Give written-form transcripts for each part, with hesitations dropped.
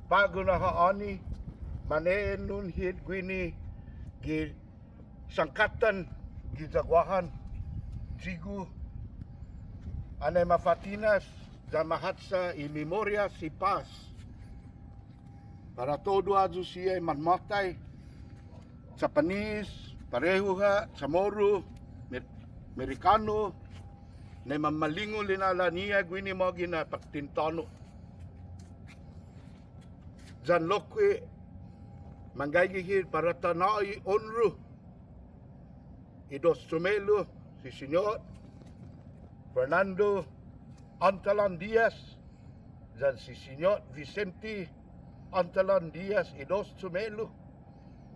Bago na haani, maneen nun hit gwini, gi sangkatan, gizagwahan, sigu, anay mafatinas, za mahatsa i memoria si Paz. Para todo azu siya manmatay, sa panis, pareho ha, sa moro, Amerikano, na mamalingo linala niya, gwini mo gina pagtintano. Jan lokwe, manggagihir para tanay onro, Idos Trumelo, si Senyor Fernando Antalan Diaz, jan si Senyor Vicente Antalan Diaz, Idos Trumelo,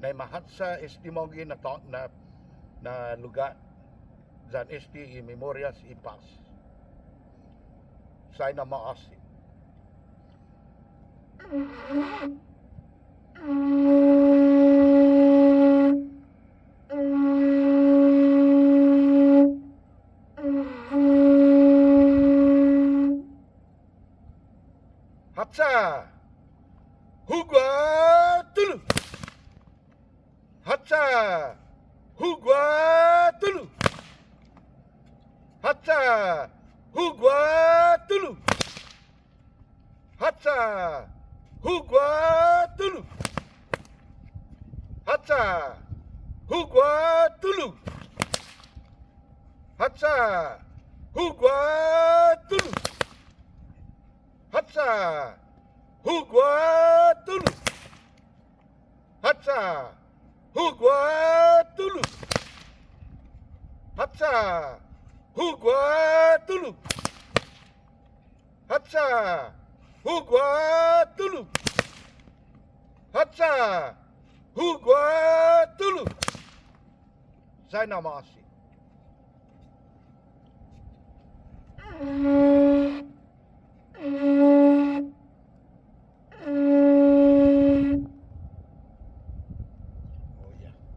na mahatsa estimogi na lugar, jan esti memorias ipas. Saya maasi. Hatsa hugwa tulu. Hatsa hugwa tulu. Hatsa hugwa tulu. Hatsa hugwa tulu. Hatsa hugwa tulu. Hatsa hugwa tulu. Hatsa hugwa tulu. Hatsa hugwa tulu. Hatsa hugwa tulu. Hatsa hugwa tulu. Hatsa hugwa tulu. Saya nama asli.